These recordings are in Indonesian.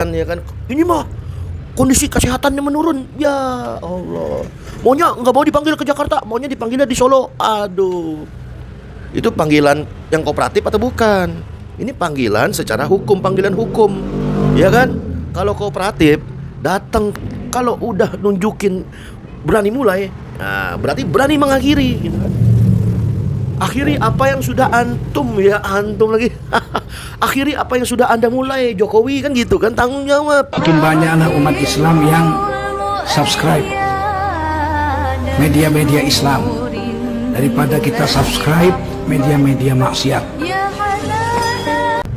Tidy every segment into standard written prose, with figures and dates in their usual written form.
Ya kan, ini mah kondisi kesehatannya menurun. Ya Allah, maunya nggak mau dipanggil ke Jakarta, maunya dipanggilnya di Solo. Aduh, itu panggilan yang kooperatif atau bukan? Ini panggilan secara hukum, panggilan hukum, ya kan? Kalau kooperatif datang, kalau udah nunjukin berani mulai, nah berarti berani mengakhiri, gitu kan? Akhiri apa yang sudah antum, ya antum lagi. Akhiri apa yang sudah Anda mulai, Jokowi, kan gitu kan, tanggung jawab. Makin banyak anak umat Islam yang subscribe media-media Islam daripada kita subscribe media-media maksiat.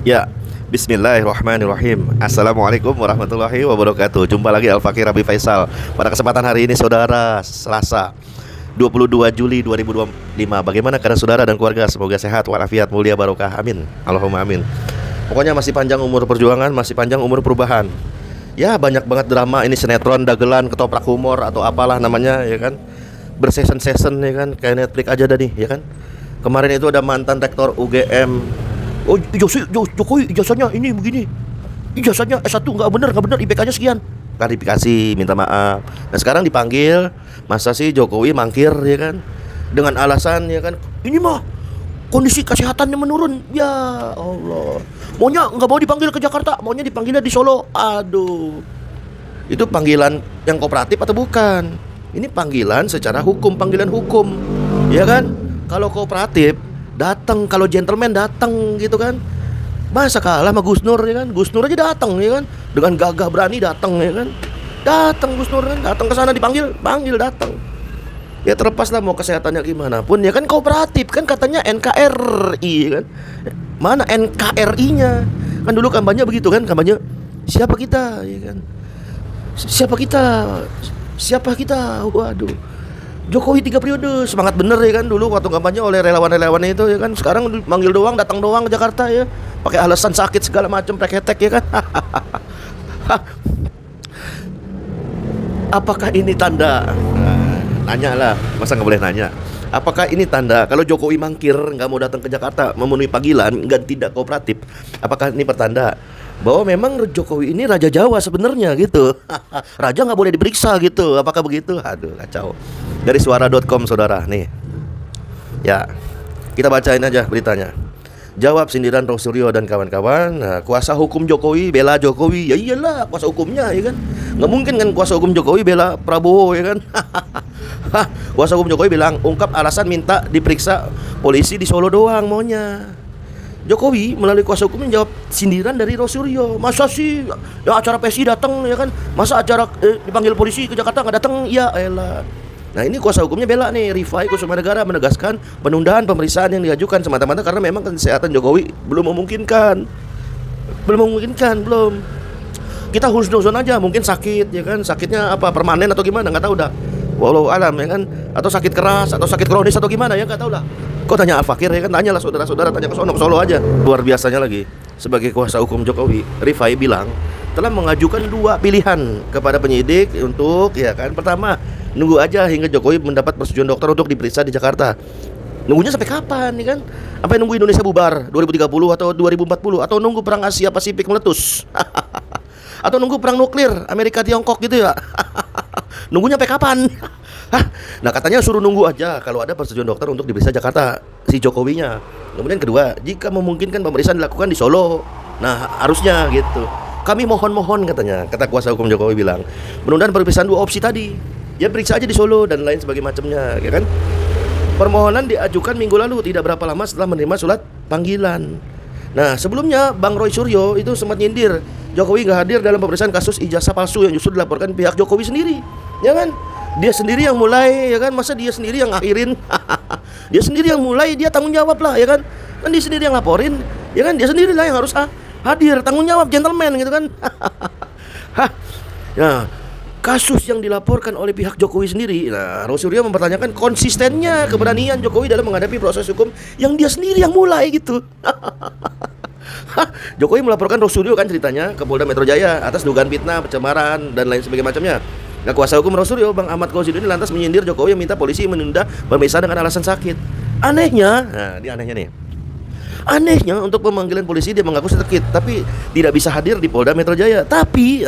Ya, bismillahirrahmanirrahim. Assalamualaikum warahmatullahi wabarakatuh. Jumpa lagi Al-Fakir Rabi Faisal. Pada kesempatan hari ini saudara, Selasa 22 Juli 2025. Bagaimana keadaan saudara dan keluarga? Semoga sehat, walafiat, mulia, barokah. Amin. Allahumma amin. Pokoknya masih panjang umur perjuangan, masih panjang umur perubahan. Ya, banyak banget drama ini, sinetron, dagelan, ketoprak humor atau apalah namanya, ya kan. Berseason-season, ya kan. Kayak Netflix aja dah nih, ya kan. Kemarin itu ada mantan rektor UGM. Oh, Jokowi ijazahnya ini begini. Ijazahnya S1 nggak bener, IPK-nya sekian. Klarifikasi, minta maaf. Dan sekarang dipanggil, masa sih Jokowi mangkir, ya kan, dengan alasan, ya kan, ini mah kondisi kesehatannya menurun. Ya Allah, maunya nggak mau dipanggil ke Jakarta, maunya dipanggilnya di Solo. Aduh, itu panggilan yang kooperatif atau bukan? Ini panggilan secara hukum, panggilan hukum, ya kan? Kalau kooperatif datang, kalau gentleman datang, gitu kan. Masa kalah sama Gus Nur, ya kan? Gus Nur aja datang, ya kan, dengan gagah berani datang, ya kan. Datang Gus Nur, kan, datang ke sana, panggil datang. Ya terlepas lah mau kesehatannya gimana pun, ya kan, kooperatif kan katanya NKRI, kan. Mana NKRI-nya? Kan dulu kampanye begitu kan, kampanye siapa kita, ya kan. Siapa kita? Waduh. Jokowi 3 periode, semangat bener, ya kan, dulu waktu kampanye oleh relawan-relawan itu, ya kan. Sekarang manggil doang, datang doang ke Jakarta, ya. Pakai alasan sakit segala macam, preketek, ya kan. Apakah ini tanda? Nanya lah, masa nggak boleh nanya? Apakah ini tanda kalau Jokowi mangkir, nggak mau datang ke Jakarta, memenuhi panggilan, nggak, tidak kooperatif? Apakah ini pertanda bahwa memang Jokowi ini Raja Jawa sebenarnya, gitu? Raja nggak boleh diperiksa, gitu? Apakah begitu? Aduh, kacau. Dari suara.com saudara, nih. Ya, kita bacain aja beritanya. Jawab sindiran Rosuryo dan kawan-kawan. Nah, kuasa hukum Jokowi bela Jokowi. Ya iyalah, kuasa hukumnya, ya kan. Nggak mungkin kan kuasa hukum Jokowi bela Prabowo, ya kan. Kuasa hukum Jokowi bilang, ungkap alasan minta diperiksa polisi di Solo doang maunya. Jokowi melalui kuasa hukum menjawab sindiran dari Rosuryo. Masa sih ya acara PSI datang, ya kan. Masa acara dipanggil polisi ke Jakarta nggak datang? Ya elah. Nah, ini kuasa hukumnya bela nih, Rifai Kussumanegara, menegaskan penundaan pemeriksaan yang diajukan semata-mata karena memang kesehatan Jokowi belum memungkinkan. Belum. Kita husnuzon aja, mungkin sakit, ya kan. Sakitnya apa, permanen atau gimana, nggak tahu dah. Wallahu alam, ya kan. Atau sakit keras, atau sakit kronis atau gimana, ya nggak tahu lah. Kok tanya Al-Fakir, ya kan, tanyalah saudara-saudara, tanya ke Solo aja. Luar biasanya lagi, sebagai kuasa hukum Jokowi, Rifai bilang telah mengajukan 2 pilihan kepada penyidik untuk, ya kan, pertama, nunggu aja hingga Jokowi mendapat persetujuan dokter untuk diperiksa di Jakarta. Nunggunya sampai kapan, nih kan? Sampai nunggu Indonesia bubar 2030 atau 2040, atau nunggu perang Asia Pasifik meletus? Atau nunggu perang nuklir Amerika Tiongkok, gitu ya? Nunggunya sampai kapan? Nah, katanya suruh nunggu aja kalau ada persetujuan dokter untuk diperiksa Jakarta si Jokowinya. Kemudian kedua, jika memungkinkan pemeriksaan dilakukan di Solo. Nah, harusnya gitu. Kami mohon katanya, kata kuasa hukum Jokowi bilang, penundaan pemeriksaan 2 opsi tadi. Ya periksa aja di Solo dan lain sebagainya macamnya, ya kan? Permohonan diajukan minggu lalu, tidak berapa lama setelah menerima surat panggilan. Nah, sebelumnya Bang Roy Suryo itu sempat nyindir Jokowi nggak hadir dalam pemeriksaan kasus ijazah palsu yang justru dilaporkan pihak Jokowi sendiri, ya kan? Dia sendiri yang mulai, ya kan? Masa dia sendiri yang akhirin? Dia sendiri yang mulai, dia tanggung jawab lah, ya kan? Kan dia sendiri yang laporin, ya kan? Dia sendiri lah yang harus hadir, tanggung jawab, gentleman, gitu kan? Nah, kasus yang dilaporkan oleh pihak Jokowi sendiri. Nah, Rosuryo mempertanyakan konsistennya keberanian Jokowi dalam menghadapi proses hukum yang dia sendiri yang mulai, gitu. Jokowi melaporkan Rosuryo, kan ceritanya, ke Polda Metro Jaya atas dugaan fitnah, pencemaran dan lain sebagainya macamnya. Nah, kuasa hukum Rosuryo, Bang Ahmad Kozidun, lantas menyindir Jokowi yang minta polisi menunda pemeriksaan dengan alasan sakit. Anehnya, nah ini anehnya nih. Anehnya untuk pemanggilan polisi dia mengaku sakit, tapi tidak bisa hadir di Polda Metro Jaya. Tapi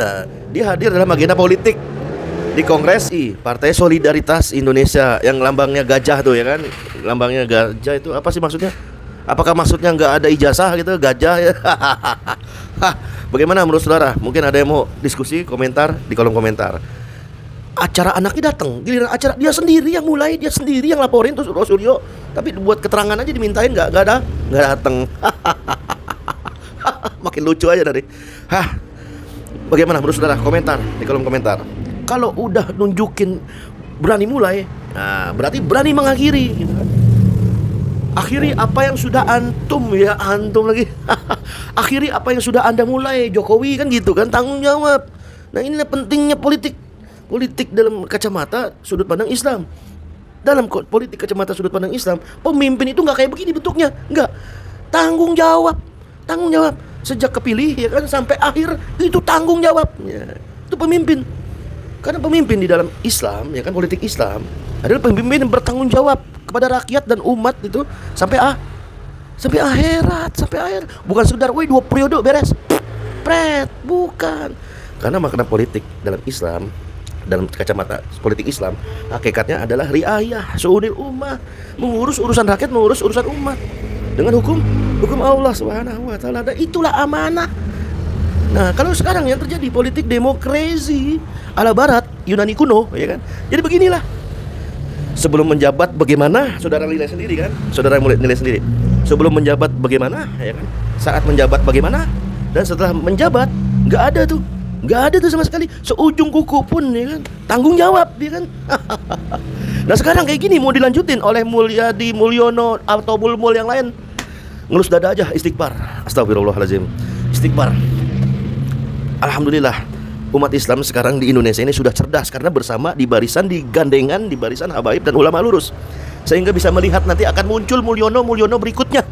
dia hadir dalam agenda politik di Kongres Partai Solidaritas Indonesia yang lambangnya gajah tuh ya kan. Lambangnya gajah itu apa sih maksudnya? Apakah maksudnya nggak ada ijazah gitu gajah ya? Bagaimana menurut saudara? Mungkin ada yang mau diskusi, komentar di kolom komentar. Acara anaknya datang, giliran acara dia sendiri yang mulai, dia sendiri yang laporin tuh Suryo. Tapi buat keterangan aja dimintain nggak datang. Makin lucu aja tadi. Bagaimana menurut saudara? Komentar di kolom komentar. Kalau udah nunjukin berani mulai, nah berarti berani mengakhiri gitu kan. Akhiri apa yang sudah antum lagi. Akhiri apa yang sudah Anda mulai, Jokowi kan gitu kan, tanggung jawab. Nah inilah pentingnya politik dalam kacamata sudut pandang Islam. Dalam politik kacamata sudut pandang Islam, pemimpin itu nggak kayak begini bentuknya, nggak. Tanggung jawab. Sejak kepilih ya kan sampai akhir itu tanggung jawab. Ya, itu pemimpin. Karena pemimpin di dalam Islam ya kan, politik Islam adalah pemimpin yang bertanggung jawab kepada rakyat dan umat itu sampai akhirat. Bukan sekedar 2 periode beres. Bukan. Karena makna politik dalam Islam, dalam kacamata politik Islam, hakikatnya adalah riayah su'unil ummah, mengurus urusan rakyat, mengurus urusan umat dengan hukum Allah Subhanahu wa taala. Dan itulah amanah. Nah, kalau sekarang yang terjadi politik demokrasi ala barat, Yunani kuno, ya kan? Jadi beginilah. Sebelum menjabat bagaimana, saudara nilai sendiri kan? Saudara mulai nilai sendiri. Sebelum menjabat bagaimana, ya kan? Saat menjabat bagaimana? Dan setelah menjabat, nggak ada tuh sama sekali. Seujung kuku pun, ya kan? Tanggung jawab, ya kan? Nah sekarang kayak gini mau dilanjutin oleh Mulyadi Mulyono atau Mulmul yang lain. Ngelus dada aja, istighfar. Astagfirullahaladzim. Istighfar. Alhamdulillah. Umat Islam sekarang di Indonesia ini sudah cerdas karena bersama di barisan habaib dan ulama lurus, sehingga bisa melihat nanti akan muncul Mulyono berikutnya,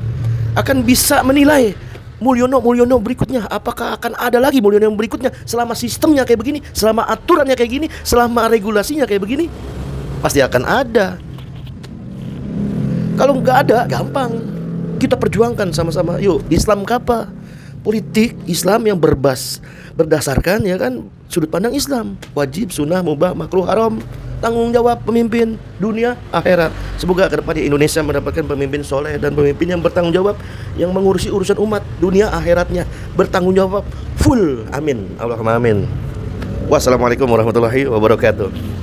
akan bisa menilai Mulyono berikutnya, apakah akan ada lagi Mulyono yang berikutnya selama sistemnya kayak begini, selama aturannya kayak gini, selama regulasinya kayak begini, pasti akan ada. Kalau nggak ada, gampang kita perjuangkan sama-sama. Yuk, Islam apa? Politik Islam yang berdasarkan ya kan sudut pandang Islam, wajib, sunnah, mubah, makruh, haram, tanggung jawab pemimpin dunia akhirat. Semoga kedepannya Indonesia mendapatkan pemimpin soleh dan pemimpin yang bertanggung jawab, yang mengurusi urusan umat dunia akhiratnya, bertanggung jawab full. Amin, Allahumma amin. Wassalamualaikum warahmatullahi wabarakatuh.